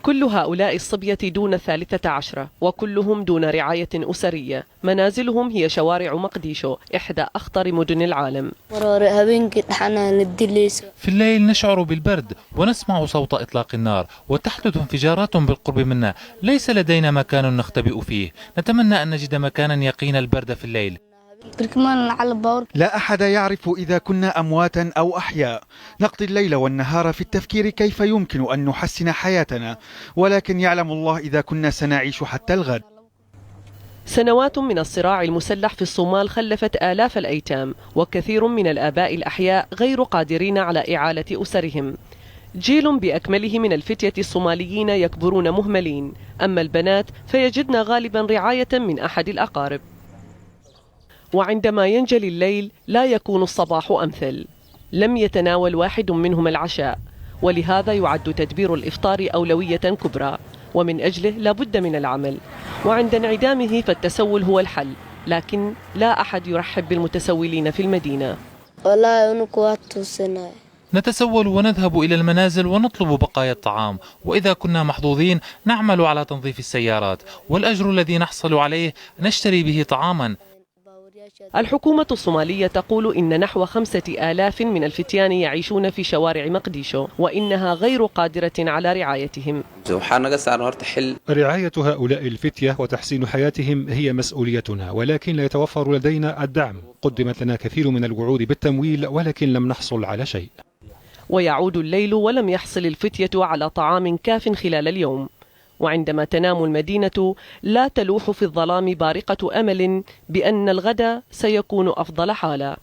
كل هؤلاء الصبية دون 13 وكلهم دون رعاية أسرية. منازلهم هي شوارع مقديشو، إحدى أخطر مدن العالم. في الليل نشعر بالبرد ونسمع صوت إطلاق النار وتحدث انفجارات بالقرب منا. ليس لدينا مكان نختبئ فيه. نتمنى أن نجد مكانا يقينا البرد في الليل. لا أحد يعرف إذا كنا أمواتا أو أحياء. نقضي الليل والنهار في التفكير كيف يمكن أن نحسن حياتنا، ولكن يعلم الله إذا كنا سنعيش حتى الغد. سنوات من الصراع المسلح في الصومال خلفت آلاف الأيتام، وكثير من الآباء الأحياء غير قادرين على إعالة أسرهم. جيل بأكمله من الفتية الصوماليين يكبرون مهملين، أما البنات فيجدن غالبا رعاية من أحد الأقارب. وعندما ينجلي الليل لا يكون الصباح أمثل. لم يتناول واحد منهم العشاء، ولهذا يعد تدبير الإفطار أولوية كبرى، ومن أجله لابد من العمل. وعند انعدامه فالتسول هو الحل، لكن لا أحد يرحب بالمتسولين في المدينة. نتسول ونذهب إلى المنازل ونطلب بقايا الطعام، وإذا كنا محظوظين نعمل على تنظيف السيارات، والأجر الذي نحصل عليه نشتري به طعاما. الحكومة الصومالية تقول إن نحو 5000 من الفتيان يعيشون في شوارع مقديشو، وإنها غير قادرة على رعايتهم. رعاية هؤلاء الفتية وتحسين حياتهم هي مسؤوليتنا، ولكن لا يتوفر لدينا الدعم. قدمت لنا كثير من الوعود بالتمويل ولكن لم نحصل على شيء. ويعود الليل ولم يحصل الفتية على طعام كاف خلال اليوم. وعندما تنام المدينة لا تلوح في الظلام بارقة أمل بأن الغد سيكون أفضل حالا.